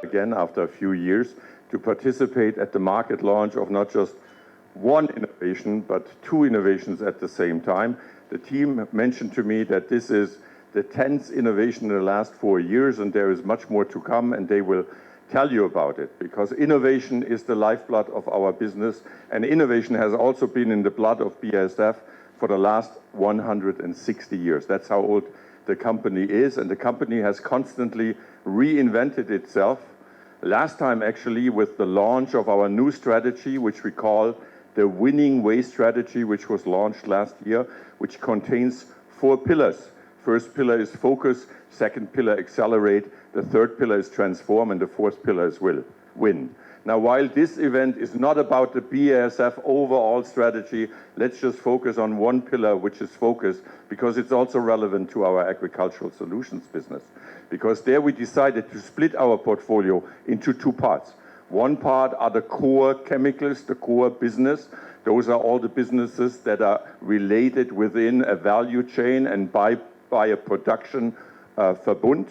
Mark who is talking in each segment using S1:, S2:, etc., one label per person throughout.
S1: Again, after a few years, to participate at the market launch of not just one innovation, but two innovations at the same time. The team mentioned to me that this is the 10th innovation in the last 4 years, and there is much more to come, and they will tell you about it, because innovation is the lifeblood of our business, and innovation has also been in the blood of BASF for the last 160 years. That's how old the company is, and the company has constantly reinvented itself. Last time, actually, with the launch of our new strategy, which we call the Winning Way strategy, which was launched last year, which contains 4 pillars. First pillar is focus, second pillar accelerate, the third pillar is transform, and the fourth pillar is win. Now, while this event is not about the BASF overall strategy, let's just focus on one pillar, which is focus, because it's also relevant to our agricultural solutions business. Because there we decided to split our portfolio into 2 parts. One part are the core chemicals, the core business. Those are all the businesses that are related within a value chain and by a production verbund.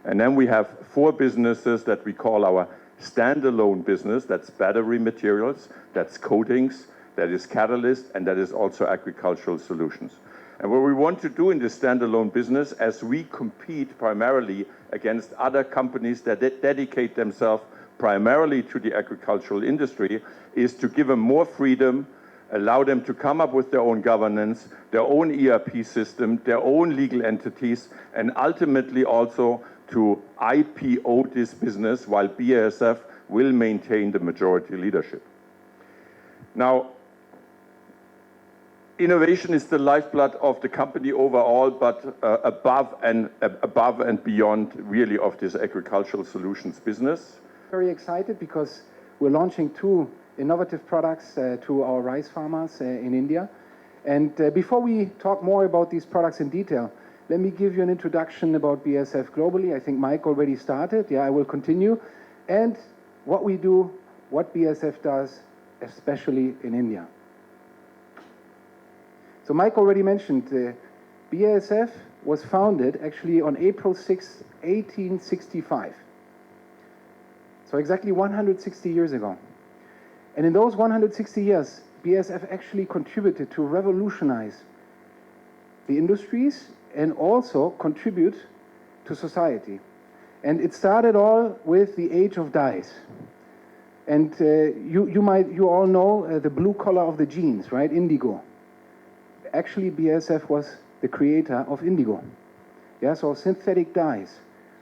S1: And then we have 4 businesses that we call our standalone business. That's battery materials, that's coatings, that is catalyst, and that is also agricultural solutions. And what we want to do in this standalone business, as we compete primarily against other companies that dedicate themselves primarily to the agricultural industry, is to give them more freedom, allow them to come up with their own governance, their own ERP system, their own legal entities, and ultimately also to IPO this business while BASF will maintain the majority leadership. Now, innovation is the lifeblood of the company overall, but above and beyond really of this agricultural solutions business.
S2: Very excited because we're launching 2 innovative products to our rice farmers in India. And before we talk more about these products in detail, let me give you an introduction about BASF globally. I think Mike already started. Yeah, I will continue. And what we do, what BASF does, especially in India. So Mike already mentioned BASF was founded actually on April 6, 1865. So exactly 160 years ago. And in those 160 years, BASF actually contributed to revolutionize the industries and also contribute to society. And it started all with the age of dyes. And you all know the blue color of the jeans, right? Indigo. Actually, BASF was the creator of indigo. Yeah, so synthetic dyes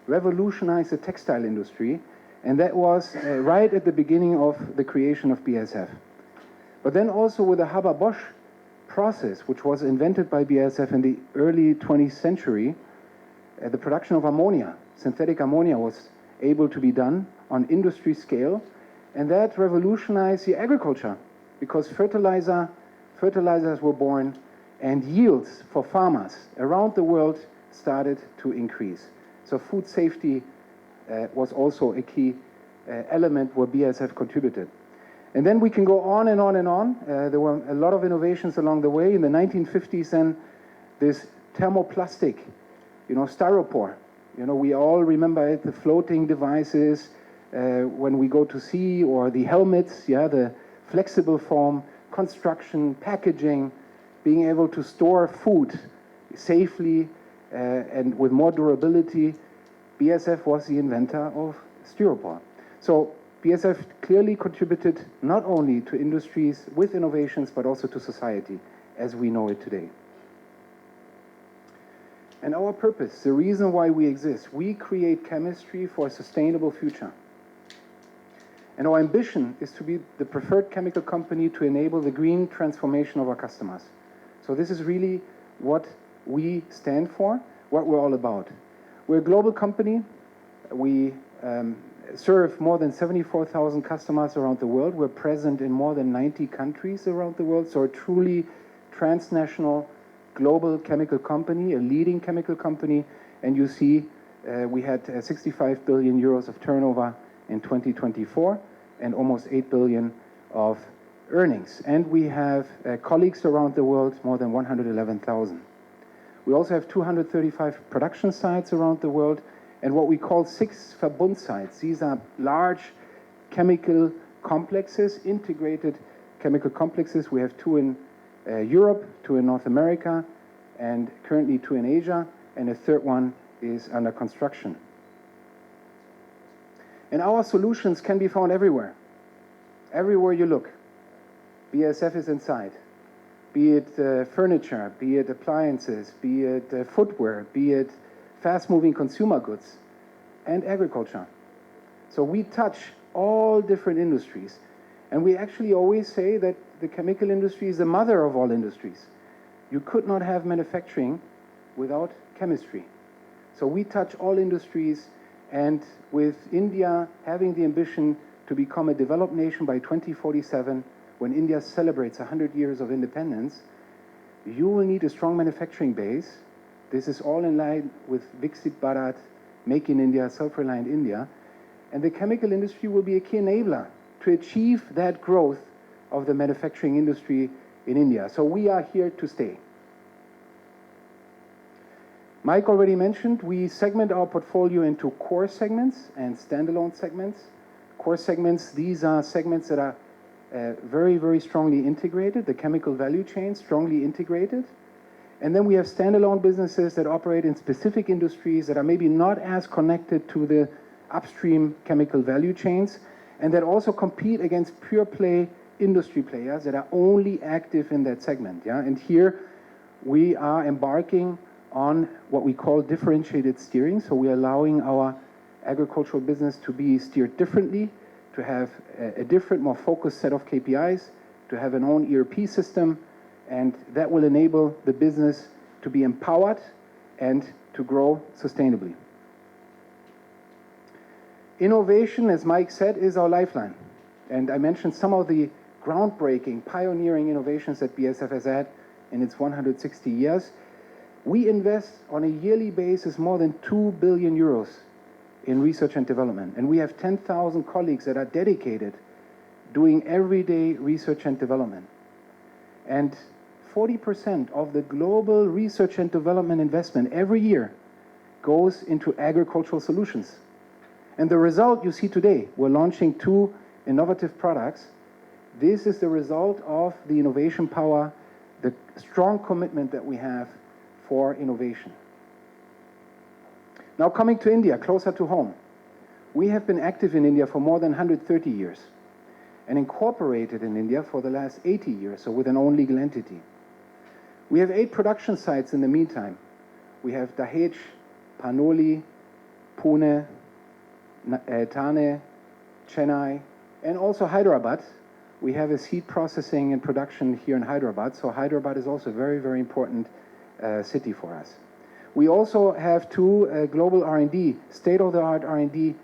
S2: revolutionized the textile industry, and that was right at the beginning of the creation of BASF. But then also with the Haber-Bosch process, which was invented by BASF in the early 20th century, the production of ammonia, synthetic ammonia, was able to be done on industry scale, and that revolutionized the agriculture because fertilizers were born and yields for farmers around the world started to increase. So food safety was also a key element where BASF contributed. And then we can go on and on and on. There were a lot of innovations along the way. In the 1950s, then this thermoplastic, styropor. We all remember it, the floating devices when we go to sea, or the helmets, the flexible foam, construction, packaging, being able to store food safely and with more durability. BASF was the inventor of styropor. So BASF clearly contributed not only to industries with innovations, but also to society as we know it today. And our purpose, the reason why we exist, we create chemistry for a sustainable future. And our ambition is to be the preferred chemical company to enable the green transformation of our customers. So this is really what we stand for, what we're all about. We're a global company. We serve more than 74,000 customers around the world. We're present in more than 90 countries around the world, so a truly transnational global chemical company, a leading chemical company. And you see we had 65 billion euros of turnover in 2024 and almost 8 billion of earnings. And we have colleagues around the world, more than 111,000. We also have 235 production sites around the world and what we call 6 Verbund sites. These are large chemical complexes, integrated chemical complexes. We have 2 in Europe, 2 in North America, and currently 2 in Asia, and a 3rd one is under construction. And our solutions can be found everywhere. Everywhere you look, BASF is inside. Be it furniture, be it appliances, be it footwear, be it fast-moving consumer goods, and agriculture. So we touch all different industries. And we actually always say that the chemical industry is the mother of all industries. You could not have manufacturing without chemistry. So we touch all industries, and with India having the ambition to become a developed nation by 2047, when India celebrates 100 years of independence, you will need a strong manufacturing base. This is all in line with Viksit Bharat, Make in India, Self-Reliant India. And the chemical industry will be a key enabler to achieve that growth of the manufacturing industry in India. So we are here to stay. Mike already mentioned, we segment our portfolio into core segments and standalone segments. Core segments, these are segments that are very, very strongly integrated, the chemical value chain strongly integrated. And then we have standalone businesses that operate in specific industries that are maybe not as connected to the upstream chemical value chains, and that also compete against pure play industry players that are only active in that segment. Yeah? And here we are embarking on what we call differentiated steering. So we are allowing our agricultural business to be steered differently, to have a different, more focused set of KPIs, to have an own ERP system, and that will enable the business to be empowered and to grow sustainably. Innovation, as Mike said, is our lifeline. And I mentioned some of the groundbreaking, pioneering innovations that BASF has had in its 160 years. We invest on a yearly basis more than 2 billion euros in research and development. And we have 10,000 colleagues that are dedicated doing everyday research and development. And 40% of the global research and development investment every year goes into agricultural solutions. And the result you see today, we're launching 2 innovative products. This is the result of the innovation power, the strong commitment that we have for innovation. Now coming to India, closer to home. We have been active in India for more than 130 years and incorporated in India for the last 80 years, so with an own legal entity. We have 8 production sites in the meantime. We have Dahej, Panoli, Pune, Thane, Chennai, and also Hyderabad. We have a seed processing and production here in Hyderabad, so Hyderabad is also a very, very important city for us. We also have 2 global R&D, state-of-the-art R&D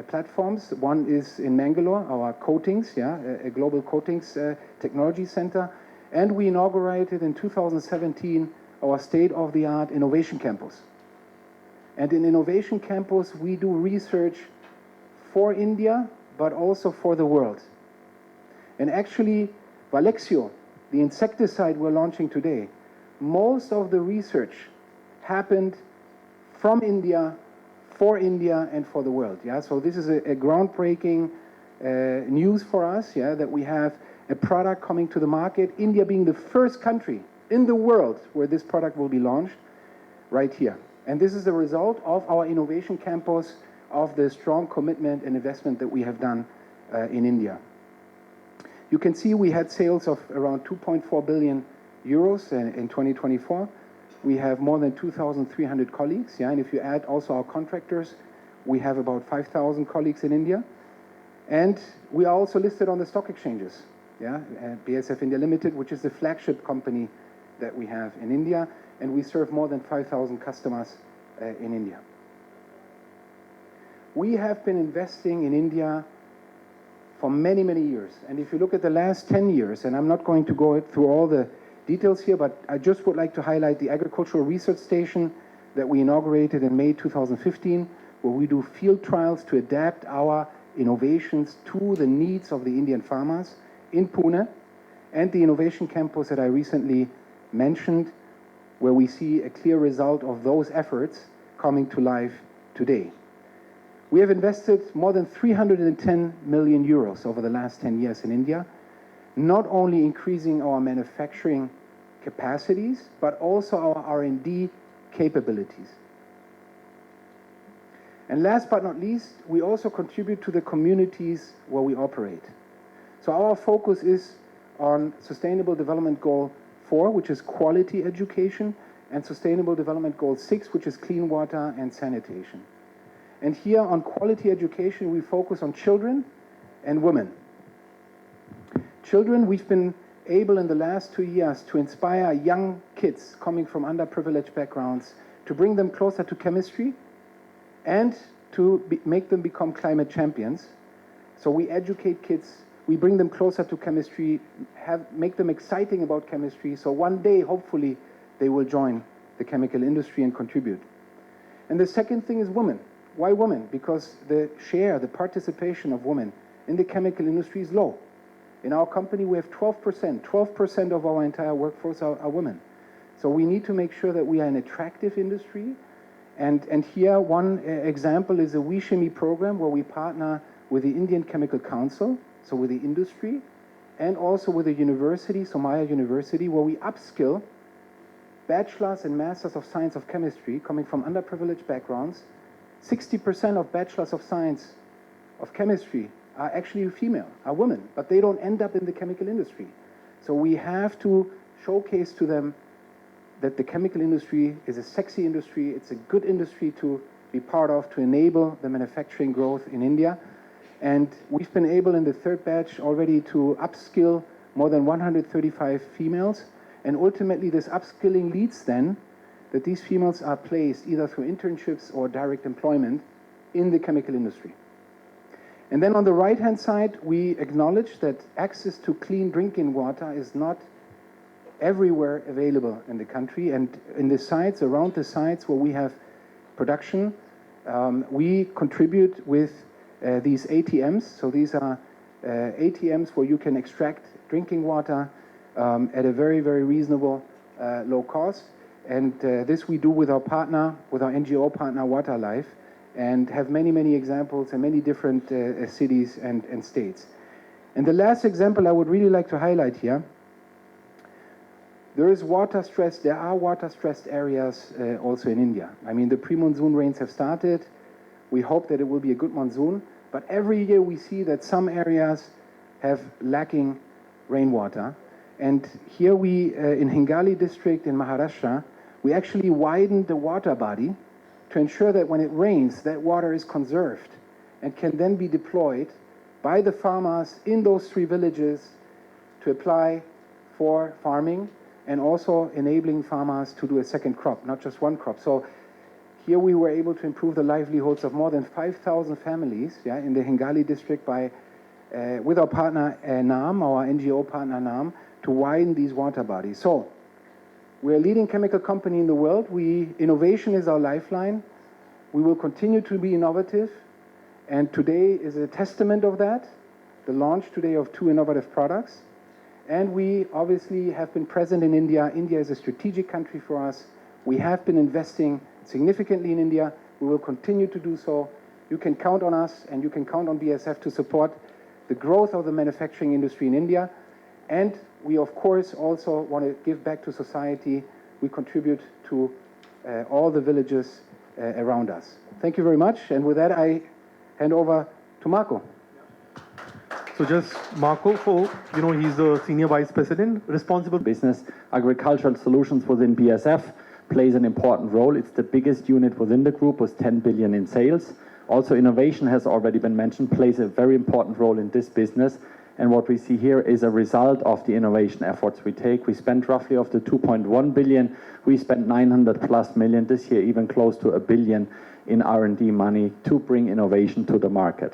S2: platforms. One is in Mangalore, our coatings, a global coatings technology center. And we inaugurated in 2017 our state-of-the-art innovation campus. And in Innovation Campus, we do research for India, but also for the world. And actually, Valexio, the insecticide we're launching today, most of the research happened from India, for India, and for the world. Yeah? So this is a groundbreaking news for us, that we have a product coming to the market, India being the first country in the world where this product will be launched, right here. And this is the result of our innovation campus, of the strong commitment and investment that we have done in India. You can see we had sales of around 2.4 billion euros in 2024. We have more than 2,300 colleagues, and if you add also our contractors, we have about 5,000 colleagues in India. And we are also listed on the stock exchanges, BASF India Limited, which is the flagship company that we have in India, and we serve more than 5,000 customers in India. We have been investing in India for many, many years. And if you look at the last 10 years, and I'm not going to go through all the details here, but I just would like to highlight the agricultural research station that we inaugurated in May 2015, where we do field trials to adapt our innovations to the needs of the Indian farmers in Pune, and the innovation campus that I recently mentioned, where we see a clear result of those efforts coming to life today. We have invested more than 310 million euros over the last 10 years in India, not only increasing our manufacturing capacities, but also our R&D capabilities. And last but not least, we also contribute to the communities where we operate. So our focus is on Sustainable Development Goal 4, which is quality education, and Sustainable Development Goal 6, which is clean water and sanitation. And here on quality education, we focus on children and women. Children, we've been able in the last 2 years to inspire young kids coming from underprivileged backgrounds, to bring them closer to chemistry, and to make them become climate champions. So we educate kids, we bring them closer to chemistry, make them exciting about chemistry, so one day, hopefully, they will join the chemical industry and contribute. And the second thing is women. Why women? Because the participation of women in the chemical industry is low. In our company, we have 12%. 12% of our entire workforce are women. So we need to make sure that we are an attractive industry. And here, one example is a We Chemie program, where we partner with the Indian Chemical Council, so with the industry, and also with the university, Somaya University, where we upskill bachelors and masters of science of chemistry coming from underprivileged backgrounds. 60% of bachelors of science of chemistry are actually female, are women, but they don't end up in the chemical industry. So we have to showcase to them that the chemical industry is a sexy industry, it's a good industry to be part of, to enable the manufacturing growth in India. And we've been able in the third batch already to upskill more than 135 females. And ultimately this upskilling leads then that these females are placed either through internships or direct employment in the chemical industry. And then on the right-hand side, we acknowledge that access to clean drinking water is not everywhere available in the country. And in the sites, around the sites where we have production, we contribute with these ATMs. So these are ATMs where you can extract drinking water at a very, very reasonable low cost. And this we do with our partner, with our NGO partner, Waterlife, and have many, many examples in many different cities and states. And the last example I would really like to highlight here, there are water-stressed areas also in India. I mean, the pre-monsoon rains have started. We hope that it will be a good monsoon. But every year we see that some areas have lacking rainwater. And here in Hingali district in Maharashtra, we actually widened the water body to ensure that when it rains, that water is conserved and can then be deployed by the farmers in those 3 villages to apply for farming, and also enabling farmers to do a second crop, not just one crop. So here we were able to improve the livelihoods of more than 5,000 families in the Hingali district with our partner NAM, our NGO partner NAM, to widen these water bodies. So we're a leading chemical company in the world. Innovation is our lifeline. We will continue to be innovative. And today is a testament of that, the launch today of 2 innovative products. And we obviously have been present in India. India is a strategic country for us. We have been investing significantly in India. We will continue to do so. You can count on us, and you can count on BASF to support the growth of the manufacturing industry in India. And we, of course, also want to give back to society. We contribute to all the villages around us. Thank you very much. And with that, I hand over to Marco.
S3: So just Marco, he's the Senior Vice President, responsible.
S4: Business agricultural solutions within BASF plays an important role. It's the biggest unit within the group with 10 billion in sales. Also innovation has already been mentioned, plays a very important role in this business. And what we see here is a result of the innovation efforts we take. We spent roughly of the 2.1 billion, we spent 900 plus million this year, even close to 1 billion in R&D money to bring innovation to the market.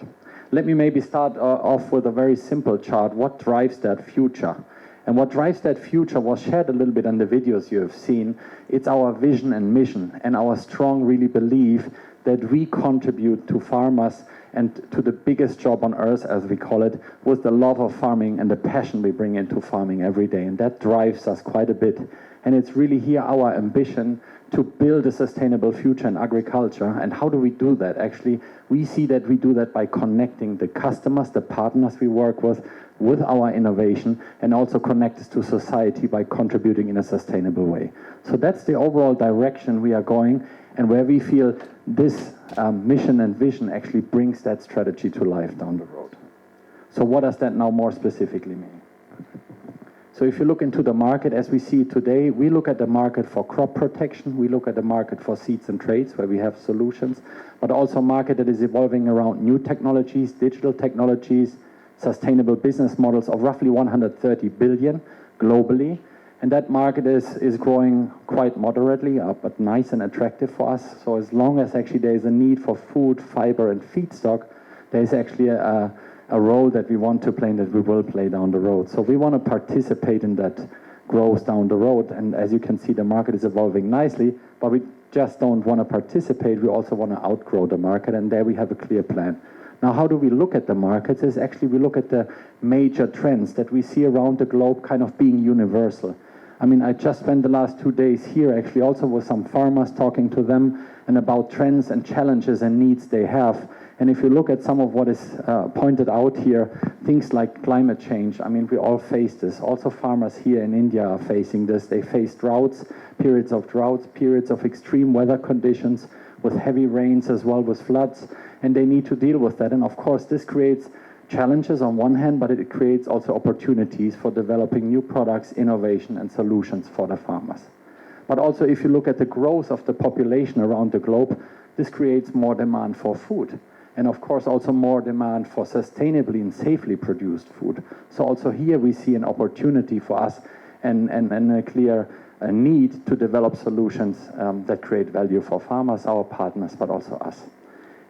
S4: Let me maybe start off with a very simple chart. What drives that future? And what drives that future was shared a little bit in the videos you have seen. It's our vision and mission and our strong really belief that we contribute to farmers and to the biggest job on earth, as we call it, with the love of farming and the passion we bring into farming every day. And that drives us quite a bit. And it's really here our ambition to build a sustainable future in agriculture. And how do we do that? Actually, we see that we do that by connecting the customers, the partners we work with our innovation, and also connect us to society by contributing in a sustainable way. So that's the overall direction we are going, and where we feel this mission and vision actually brings that strategy to life down the road. So what does that now more specifically mean? So if you look into the market as we see it today, we look at the market for crop protection, we look at the market for seeds and traits where we have solutions, but also a market that is evolving around new technologies, digital technologies, sustainable business models of roughly 130 billion globally. And that market is growing quite moderately, but nice and attractive for us. So as long as actually there is a need for food, fiber, and feedstock, there is actually a role that we want to play and that we will play down the road. So we want to participate in that growth down the road. And as you can see, the market is evolving nicely, but we just don't want to participate. We also want to outgrow the market, and there we have a clear plan. Now, how do we look at the markets? Is actually we look at the major trends that we see around the globe kind of being universal. I mean, I just spent the last 2 days here actually also with some farmers talking to them and about trends and challenges and needs they have. And if you look at some of what is pointed out here, things like climate change, I mean, we all face this. Also farmers here in India are facing this. They face droughts, periods of extreme weather conditions with heavy rains as well with floods, and they need to deal with that. And of course, this creates challenges on one hand, but it creates also opportunities for developing new products, innovation, and solutions for the farmers. But also, if you look at the growth of the population around the globe, this creates more demand for food. And of course, also more demand for sustainably and safely produced food. So also here we see an opportunity for us and a clear need to develop solutions that create value for farmers, our partners, but also us.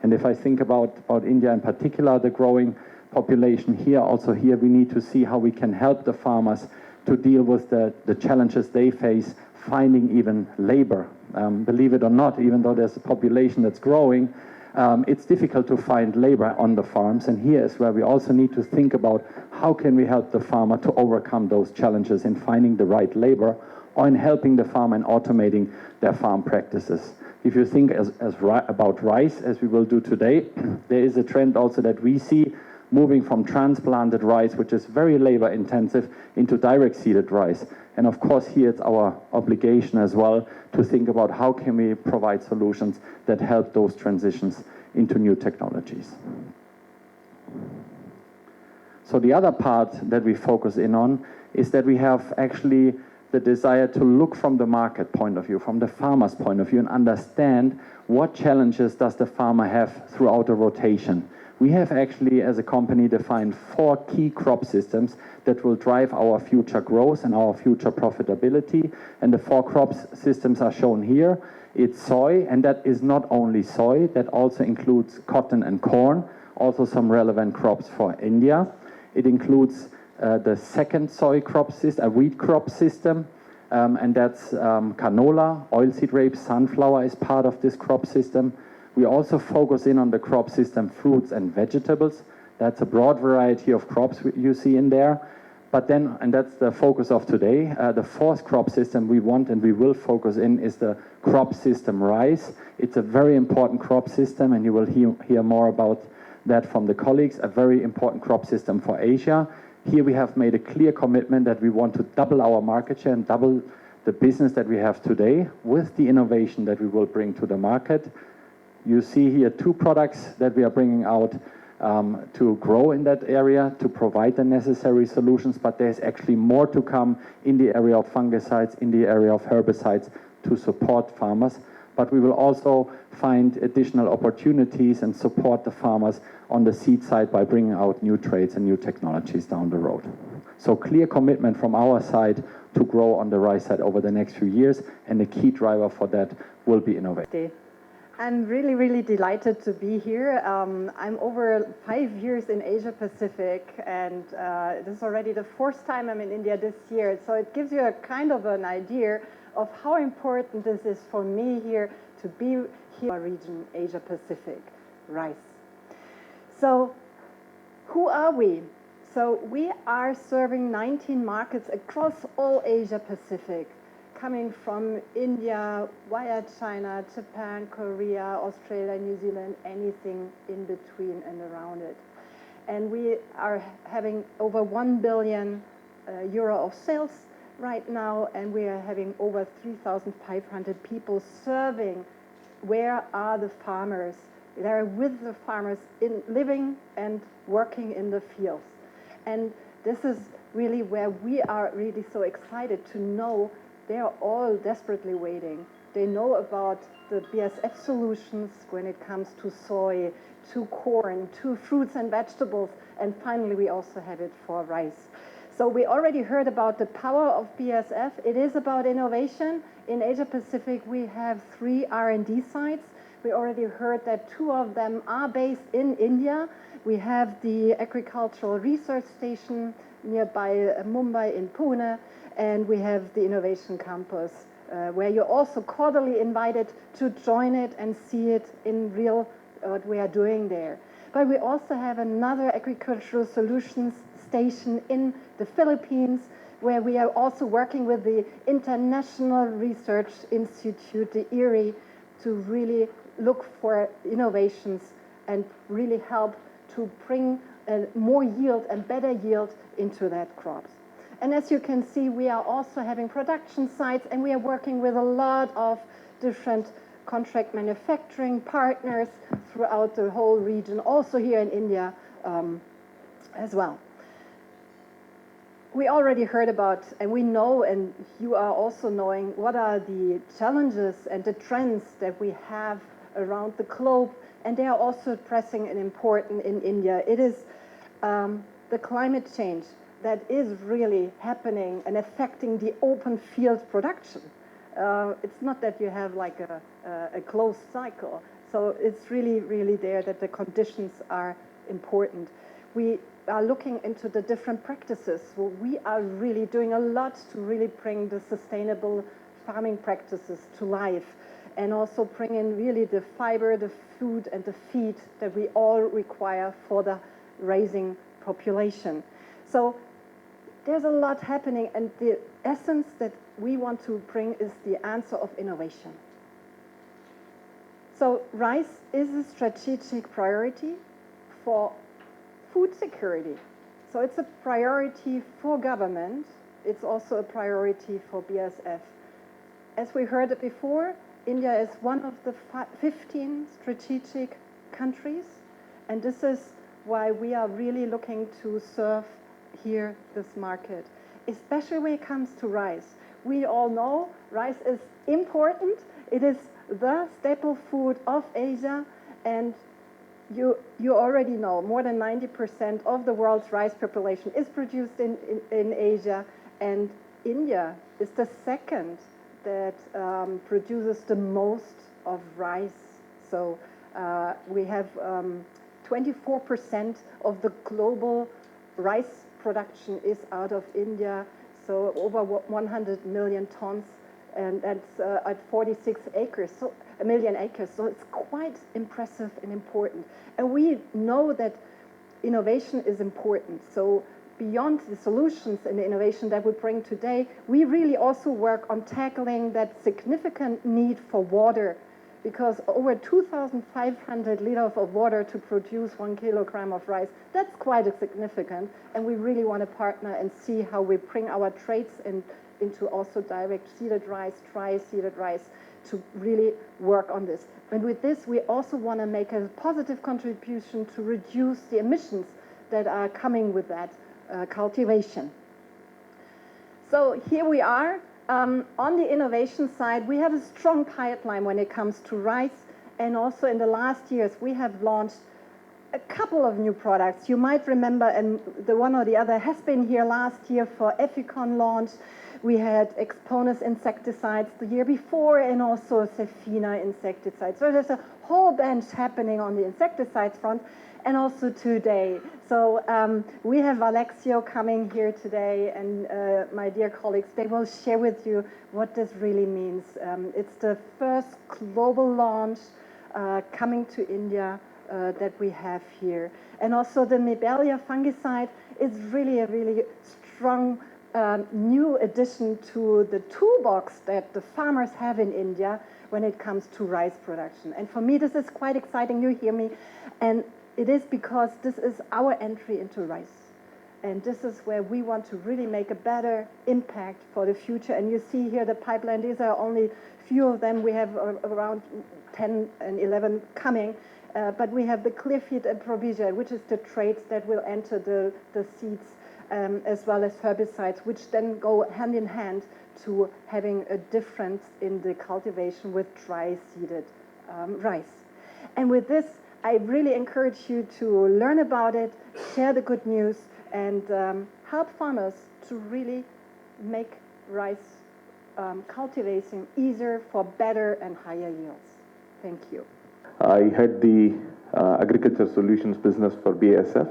S4: And if I think about India in particular, the growing population here, also here we need to see how we can help the farmers to deal with the challenges they face, finding even labor. Believe it or not, even though there's a population that's growing, it's difficult to find labor on the farms. And here is where we also need to think about how can we help the farmer to overcome those challenges in finding the right labor or in helping the farmer in automating their farm practices. If you think about rice, as we will do today, there is a trend also that we see moving from transplanted rice, which is very labor intensive, into direct seeded rice. And of course here it's our obligation as well to think about how can we provide solutions that help those transitions into new technologies. So the other part that we focus in on is that we have actually the desire to look from the market point of view, from the farmer's point of view, and understand what challenges does the farmer have throughout a rotation. We have actually, as a company, defined 4 key crop systems that will drive our future growth and our future profitability. And the 4 crop systems are shown here. It's soy, and that is not only soy, that also includes cotton and corn, also some relevant crops for India. It includes the second soy crop system, a wheat crop system, and that's canola, oilseed rape, sunflower is part of this crop system. We also focus in on the crop system fruits and vegetables. That's a broad variety of crops you see in there. But then, and that's the focus of today, the 4th crop system we want and we will focus in is the crop system rice. It's a very important crop system, and you will hear more about that from the colleagues, a very important crop system for Asia. Here we have made a clear commitment that we want to double our market share and double the business that we have today with the innovation that we will bring to the market. You see here 2 products that we are bringing out to grow in that area, to provide the necessary solutions, but there's actually more to come in the area of fungicides, in the area of herbicides to support farmers. But we will also find additional opportunities and support the farmers on the seed side by bringing out new traits and new technologies down the road. So clear commitment from our side to grow on the rice side over the next few years, and the key driver for that will be innovation.
S5: I'm really, really delighted to be here. I'm over 5 years in Asia Pacific, and this is already the 4th time I'm in India this year. So it gives you a kind of an idea of how important this is for me here to be here in our region, Asia Pacific, rice. So who are we? So we are serving 19 markets across all Asia Pacific, coming from India, via China, Japan, Korea, Australia, New Zealand, anything in between and around it. And we are having over 1 billion euro of sales right now, and we are having over 3,500 people serving. Where are the farmers? They're with the farmers in living and working in the fields. And this is really where we are really so excited to know they are all desperately waiting. They know about the BASF solutions when it comes to soy, to corn, to fruits and vegetables, and finally we also have it for rice. So we already heard about the power of BASF. It is about innovation. In Asia Pacific we have 3 R&D sites. We already heard that 2 of them are based in India. We have the Agricultural Research Station nearby Mumbai in Pune, and we have the Innovation Campus, where you're also cordially invited to join it and see it in real what we are doing there. But we also have another agricultural solutions station in the Philippines, where we are also working with the International Research Institute, the IRI, to really look for innovations and really help to bring more yield and better yield into that crops. And as you can see, we are also having production sites, and we are working with a lot of different contract manufacturing partners throughout the whole region, also here in India as well. We already heard about, and we know, and you are also knowing, what are the challenges and the trends that we have around the globe, and they are also pressing and important in India. It is the climate change that is really happening and affecting the open field production. It's not that you have like a closed cycle. So it's really, really there that the conditions are important. We are looking into the different practices. So we are really doing a lot to really bring the sustainable farming practices to life, and also bring in really the fiber, the food, and the feed that we all require for the raising population. So there's a lot happening, and the essence that we want to bring is the answer of innovation. So rice is a strategic priority for food security. So it's a priority for government. It's also a priority for BASF. As we heard it before, India is one of the 15 strategic countries, and this is why we are really looking to serve here this market, especially when it comes to rice. We all know rice is important. It is the staple food of Asia, and you already know more than 90% of the world's rice population is produced in Asia, and India is the second that produces the most of rice. So we have 24% of the global rice production is out of India, so over 100 million tons, and that's at 46 acres, so a million acres. So it's quite impressive and important. And we know that innovation is important. So beyond the solutions and the innovation that we bring today, we really also work on tackling that significant need for water because over 2,500 liters of water to produce 1 kilogram of rice, that's quite significant. And we really want to partner and see how we bring our traits into also direct seeded rice, dry seeded rice, to really work on this. And with this, we also want to make a positive contribution to reduce the emissions that are coming with that cultivation. So here we are. On the innovation side, we have a strong pipeline when it comes to rice, and also in the last years, we have launched a couple of new products. You might remember, and the one or the other has been here last year for Ethicon launch. We had Exponus insecticides the year before, and also Cefina insecticide. So there's a whole bunch happening on the insecticides front, and also today. So we have Valexio coming here today, and my dear colleagues, they will share with you what this really means. It's the first global launch coming to India that we have here. And also the Mibelya Fungicide is really a really strong new addition to the toolbox that the farmers have in India when it comes to rice production. And for me, this is quite exciting, you hear me. And it is because this is our entry into rice. And this is where we want to really make a better impact for the future. And you see here the pipeline, these are only few of them. We have around 10 and 11 coming. But we have the Clearfield and Provisia, which is the traits that will enter the seeds, as well as herbicides, which then go hand in hand to having a difference in the cultivation with dry seeded rice. And with this, I really encourage you to learn about it, share the good news, and help farmers to really make rice cultivation easier for better and higher yields. Thank you.
S6: I head the agriculture solutions business for BASF.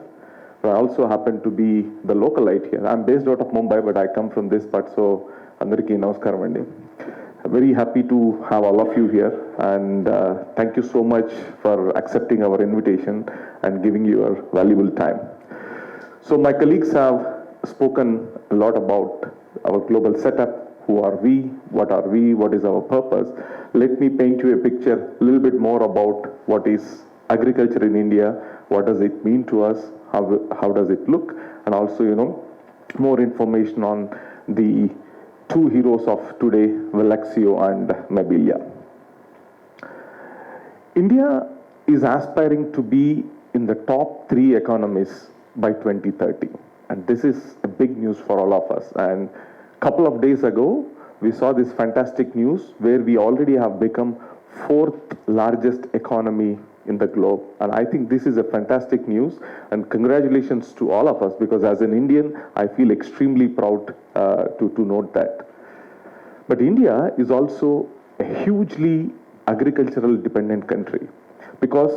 S6: But I also happen to be the localite here. I'm based out of Mumbai, but I come from this part, so andariki namaskaram andi. Very happy to have all of you here, and thank you so much for accepting our invitation and giving your valuable time. So my colleagues have spoken a lot about our global setup. Who are we? What is our purpose? Let me paint you a picture a little bit more about what is agriculture in India, what does it mean to us, how does it look, and also, more information on the two heroes of today, Valexio and Mibelya. India is aspiring to be in the top 3 economies by 2030, and this is a big news for all of us. And a couple of days ago, we saw this fantastic news where we already have become 4th largest economy in the globe. And I think this is a fantastic news, and congratulations to all of us, because as an Indian, I feel extremely proud to note that. But India is also a hugely agricultural dependent country, because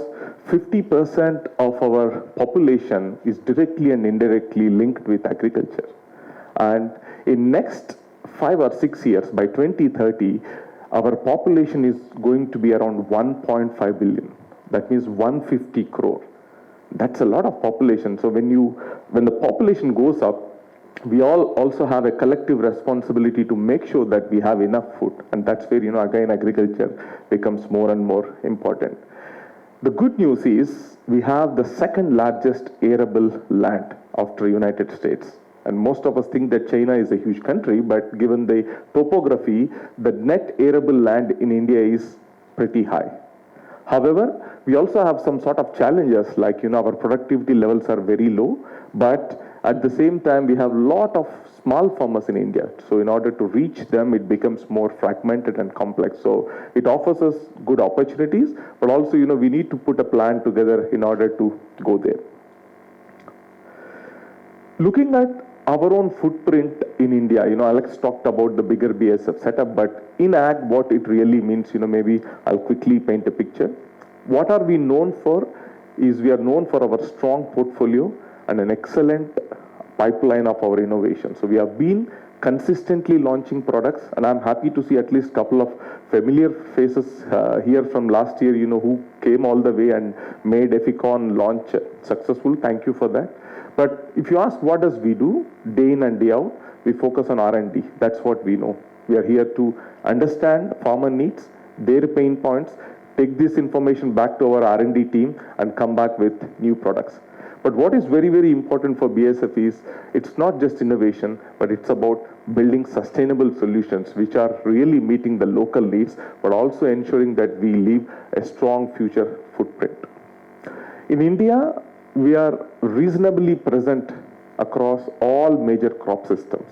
S6: 50% of our population is directly and indirectly linked with agriculture. And in next 5 or 6 years, by 2030, our population is going to be around 1.5 billion. That means 150 crore. That's a lot of population. So when the population goes up, we all also have a collective responsibility to make sure that we have enough food. And that's where, again, agriculture becomes more and more important. The good news is we have the 2nd largest arable land after United States. And most of us think that China is a huge country, but given the topography, the net arable land in India is pretty high. However, we also have some sort of challenges, like, our productivity levels are very low, but at the same time, we have a lot of small farmers in India. So in order to reach them, it becomes more fragmented and complex. So it offers us good opportunities, but also, we need to put a plan together in order to go there. Looking at our own footprint in India, Alex talked about the bigger BASF setup, but in ag, what it really means, maybe I'll quickly paint a picture. What are we known for is we are known for our strong portfolio and an excellent pipeline of our innovation. So we have been consistently launching products, and I'm happy to see at least a couple of familiar faces here from last year, who came all the way and made Ethicon launch successful. Thank you for that. But if you ask what does we do, day in and day out, we focus on R&D. That's what we know. We are here to understand farmer needs, their pain points, take this information back to our R&D team and come back with new products. But what is very, very important for BASF is it's not just innovation, but it's about building sustainable solutions which are really meeting the local needs, but also ensuring that we leave a strong future footprint. In India, we are reasonably present across all major crop systems,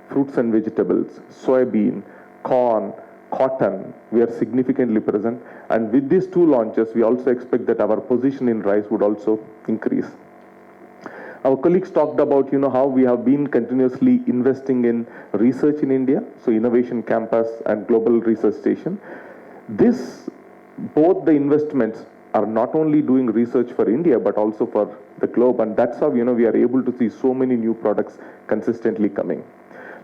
S6: fruits and vegetables, soybean, corn, cotton. We are significantly present, and with these two launches, we also expect that our position in rice would also increase. Our colleagues talked about, how we have been continuously investing in research in India, so Innovation Campus and Global Research Station. Both the investments are not only doing research for India, but also for the globe, and that's how, we are able to see so many new products consistently coming.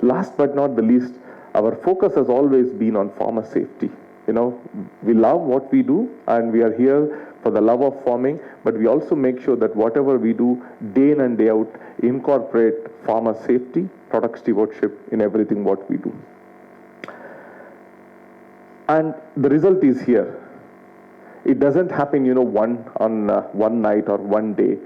S6: Last but not the least, our focus has always been on farmer safety. We love what we do, and we are here for the love of farming, but we also make sure that whatever we do day in and day out incorporate farmer safety, product stewardship in everything what we do. And the result is here. It doesn't happen, one night or one day.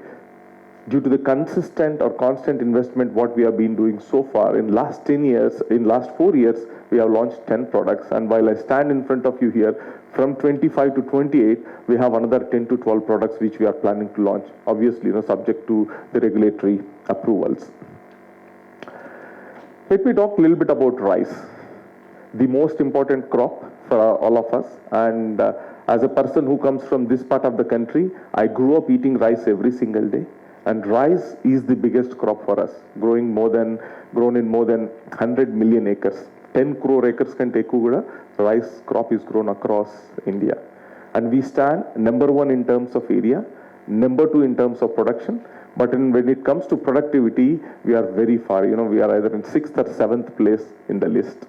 S6: Due to the consistent or constant investment what we have been doing so far, in last 4 years, we have launched 10 products. And while I stand in front of you here, from 25 to 28, we have another 10 to 12 products which we are planning to launch, obviously, subject to the regulatory approvals. Let me talk a little bit about rice, the most important crop for all of us. And as a person who comes from this part of the country, I grew up eating rice every single day. And rice is the biggest crop for us, grown in more than 100 million acres. 10 crore acres can take kuda. Rice crop is grown across India. And we stand number 1 in terms of area, number 2 in terms of production. But when it comes to productivity, we are very far. We are either in 6th or 7th place in the list.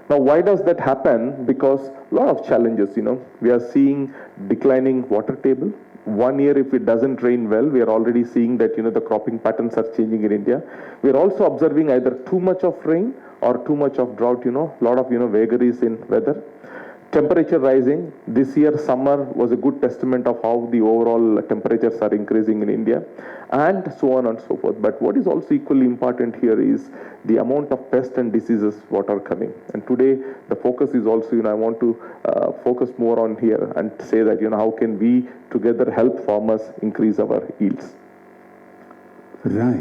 S6: Now, why does that happen? Because a lot of challenges, we are seeing declining water table. 1 year, if it doesn't rain well, we are already seeing that, the cropping patterns are changing in India. We are also observing either too much of rain or too much of drought, a lot of, vagaries in weather. Temperature rising. This year, summer was a good testament of how the overall temperatures are increasing in India, and so on and so forth. But what is also equally important here is the amount of pests and diseases what are coming. And today, the focus is also, I want to focus more on here and say that, how can we together help farmers increase our yields.
S7: Right.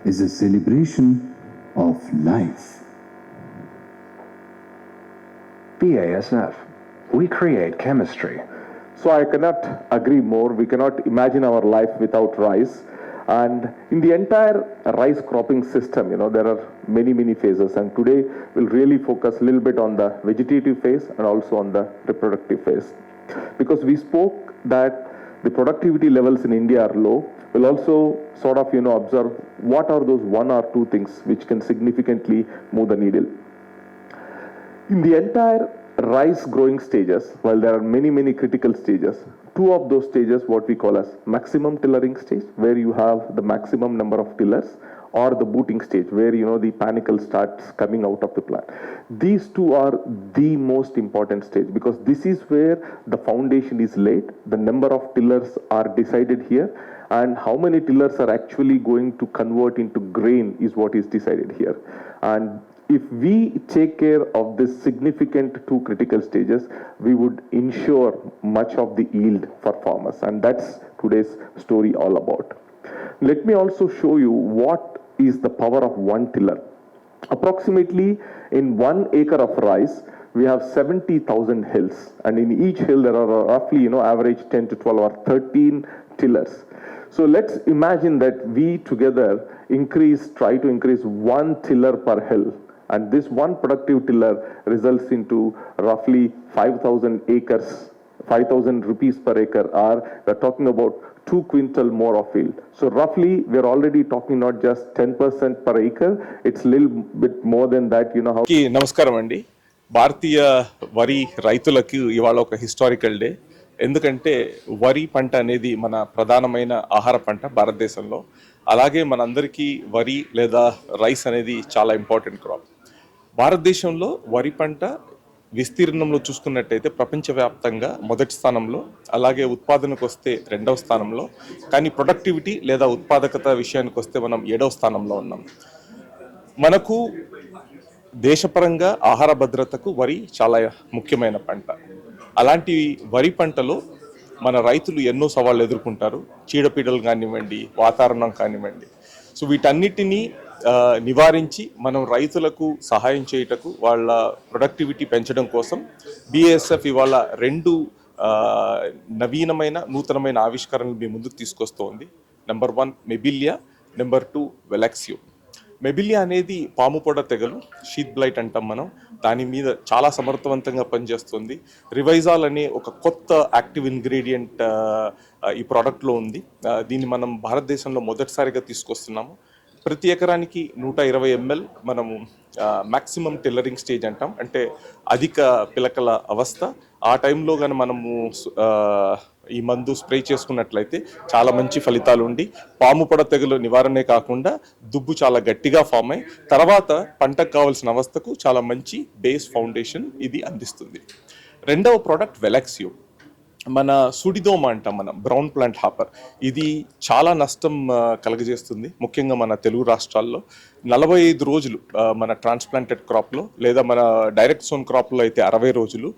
S7: Is a celebration of life.
S8: BASF, We create chemistry.
S6: So I cannot agree more. We cannot imagine our life without rice. And in the entire rice cropping system, there are many, many phases. And today we'll really focus a little bit on the vegetative phase and also on the reproductive phase. Because we spoke that the productivity levels in India are low, we'll also sort of, observe what are those one or two things which can significantly move the needle. In the entire rice growing stages, while there are many, many critical stages, two of those stages, what we call as maximum tillering stage, where you have the maximum number of tillers, or the booting stage, where the panicle starts coming out of the plant. These two are the most important stage, because this is where the foundation is laid. The number of tillers are decided here, and how many tillers are actually going to convert into grain is what is decided here. And if we take care of this significant two critical stages, we would ensure much of the yield for farmers, and that's today's story all about. Let me also show you what is the power of one tiller. Approximately in 1 acre of rice, we have 70,000 hills, and in each hill there are roughly, average 10 to 12 or 13 tillers. So let's imagine that we together try to increase 1 tiller per hill. And this one productive tiller results into roughly 5,000 acres, 5,000 rupees per acre, or we're talking about 2 quintal more of yield. So roughly, we're already talking not just 10% per acre, it's a little bit more than that, how.
S9: నమస్కారం అండి. భారతీయ వరి రైతులకు ఇవాళ ఒక historical day. ఎందుకంటే వరి పంట అనేది మన ప్రధానమైన ఆహార పంట భారతదేశంలో. అలాగే మనందరికీ వరి లేదా రైస్ అనేది చాలా ఇంపార్టెంట్ క్రాప్. భారతదేశంలో వరి పంట విస్తీర్ణంలో చూసుకున్నట్టయితే ప్రపంచవ్యాప్తంగా మొదటి స్థానంలో, అలాగే ఉత్పాదనకు వస్తే 2వ స్థానంలో, కానీ ప్రొడక్టివిటీ లేదా ఉత్పాదకత విషయానికి వస్తే మనం 7వ స్థానంలో ఉన్నాం. మనకు దేశపరంగా ఆహార భద్రతకు వరి చాలా ముఖ్యమైన పంట. అలాంటి వరి పంటలో మన రైతులు ఎన్నో సవాళ్ళు ఎదుర్కొంటారు. చీడపీడలు కానివ్వండి, వాతావరణం కానివ్వండి. సో వీటన్నిటినీ నివారించి మనం రైతులకు సహాయం చేయుటకు, వాళ్ళ ప్రొడక్టివిటీ పెంచడం కోసం BASF ఇవాళ 2 నవీనమైన నూతనమైన ఆవిష్కరణలు మీ ముందుకు తీసుకొస్తోంది. Number 1 Mibelya, number 2 Valexio. Mibelya అనేది పాము పొడ తెగలు, షీత్ బ్లైట్ అంటాం మనం. దాని మీద చాలా సమర్థవంతంగా పనిచేస్తుంది. Revysol అనే ఒక కొత్త యాక్టివ్ ఇంగ్రీడియంట్ ఈ ప్రోడక్ట్లో ఉంది. దీన్ని మనం భారతదేశంలో మొదటిసారిగా తీసుకొస్తున్నాము. ప్రతి ఎకరానికి 120 ml మనము మ్యాక్సిమం టిల్లరింగ్ స్టేజ్ అంటాం, అంటే అధిక పిలకల అవస్థ. ఆ టైంలో కానీ మనము ఈ మందు స్ప్రే చేసుకున్నట్లయితే చాలా మంచి ఫలితాలు ఉండి పాము పొడ తెగులు నివారణే కాకుండా దుబ్బు చాలా గట్టిగా ఫామ్ అయ్యి తర్వాత పంటకు కావాల్సిన అవస్థకు చాలా మంచి బేస్ ఫౌండేషన్ ఇది అందిస్తుంది. 2వ ప్రోడక్ట్ Valexio. మన సుడిదోమ అంటాం, మన బ్రౌన్ ప్లాంట్ హాపర్. ఇది చాలా నష్టం కలుగజేస్తుంది, ముఖ్యంగా మన తెలుగు రాష్ట్రాల్లో. 45 రోజులు మన ట్రాన్స్ప్లాంటెడ్ క్రాప్లో, లేదా మన డైరెక్ట్ సోన్ క్రాప్లో అయితే 60 రోజులు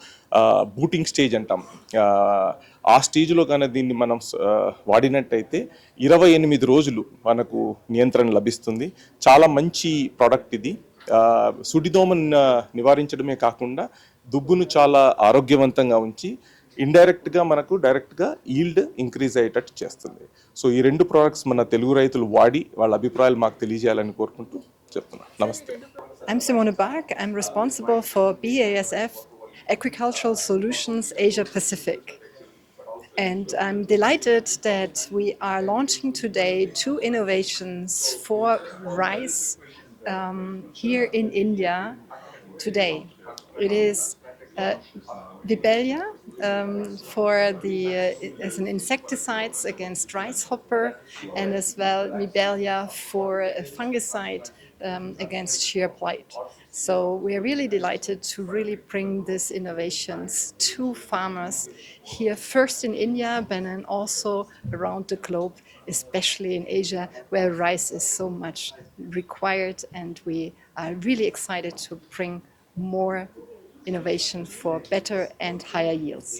S9: బూటింగ్ స్టేజ్ అంటాం. ఆ స్టేజ్లో కానీ దీన్ని మనం వాడినట్టయితే 28 రోజులు మనకు నియంత్రణ లభిస్తుంది. చాలా మంచి ప్రోడక్ట్ ఇది. సుడిదోమను నివారించడమే కాకుండా దుబ్బును చాలా ఆరోగ్యవంతంగా ఉంచి ఇండైరెక్ట్గా మనకు డైరెక్ట్గా ఈల్డ్ ఇంక్రీజ్ అయ్యేటట్టు చేస్తుంది. సో ఈ 2 ప్రోడక్ట్స్ మన తెలుగు రైతులు వాడి వాళ్ళ అభిప్రాయాలు మాకు తెలియజేయాలని కోరుకుంటూ చెప్తున్నాను. నమస్తే.
S10: I'm Simone Bark. I'm responsible for BASF Agricultural Solutions Asia Pacific. And I'm delighted that we are launching today 2 innovations for rice here in India today. It is Mibelya for as an insecticides against rice hopper, and as well Mibelya for a fungicide against shear blight. So we are really delighted to really bring these innovations to farmers here, first in India, but then also around the globe, especially in Asia, where rice is so much required, and we are really excited to bring more innovation for better and higher yields.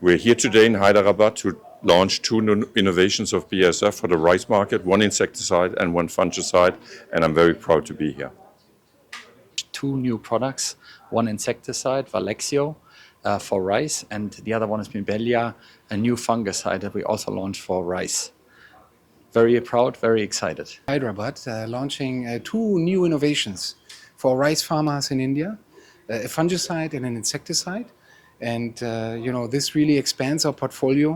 S11: We're here today in Hyderabad to launch 2 new innovations of BASF for the rice market, 1 insecticide and 1 fungicide, and I'm very proud to be here.
S4: two new products. One insecticide, Valexio, for rice, and the other one is Mibelya, a new fungicide that we also launched for rice. Very proud, very excited.
S2: Hyderabad, launching two new innovations for rice farmers in India, a fungicide and an insecticide. And this really expands our portfolio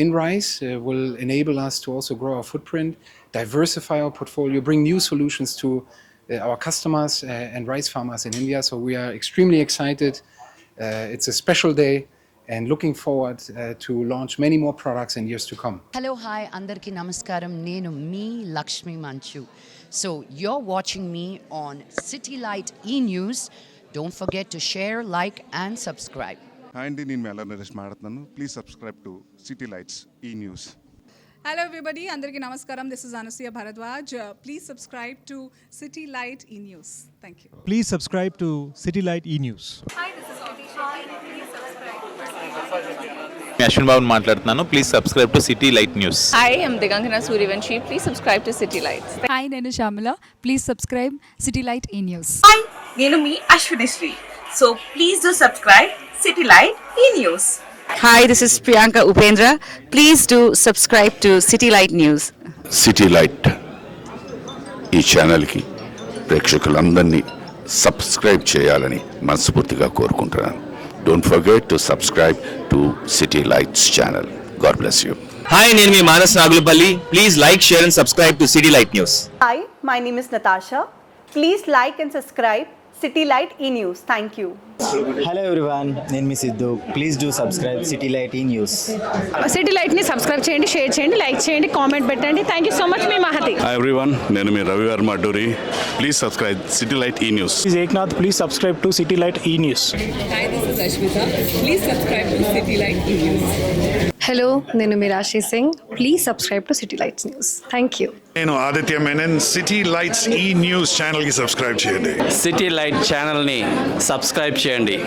S2: in rice, will enable us to also grow our footprint, diversify our portfolio, bring new solutions to our customers and rice farmers in India. So we are extremely excited. It's a special day and looking forward to launch many more products in years to come.
S8: Hello, hi, Andarki Namaskaram. Nenu me Lakshmi Manchu. So you're watching me on City Light E-News. Don't forget to share, like and subscribe.
S12: Hi అండి, నేను మెల్ల నరేష్ మాట్లాడుతున్నాను. Please subscribe to City lights ఈ news.
S13: Hello everybody, Andarki Namaskaram. This is Anasuya Bharadwaj. Please subscribe to City Light E-News. Thank you.
S14: Please subscribe to City Light E-News.
S13: Hi, this is Katisha. Please subscribe to
S15: Ashwin Babu మాట్లాడుతున్నాను. Please subscribe to City Light News.
S16: Hi, I'm Digangana Surivanshi. Please subscribe to City Lights.
S17: Hi, నేను Shamila. Please subscribe City Light E-News.
S18: Hi, నేను మీ Ashwinisri. So please do subscribe City Light E-News.
S19: Hi, this is Priyanka Upendra. Please do subscribe to City Light News.
S20: City Light ఈ ఛానల్కి ప్రేక్షకులందరినీ subscribe చేయాలని మనస్ఫూర్తిగా కోరుకుంటున్నాను. Don't forget to subscribe to City lights channel. God bless you.
S15: Hi, నేను మీ Manas Nagulapalli. Please like, share and subscribe to City Light News.
S21: Hi, my name is Natasha. Please like and subscribe City Light E-News. Thank you.
S22: Hello everyone, నేను మీ Siddhu. Please do subscribe City Light e News.
S23: City లైట్ని subscribe చేయండి, share చేయండి, like చేయండి, comment పెట్టండి. Thank you so much మీ Mahathi.
S24: Hi everyone, నేను మీ Ravi Varma Adduri. Please subscribe City Light e News.
S14: Eknath, please subscribe to City Light e News.
S25: Hi, this is Ashwitha. Please subscribe to City Light e News.
S26: Hello, నేను Meerashi Singh. Please subscribe to City lights news. Thank you.
S27: నేను Aditya Menon. City lights ఈ news ఛానల్కి subscribe చేయండి.
S15: City light ఛానల్ని subscribe చేయండి.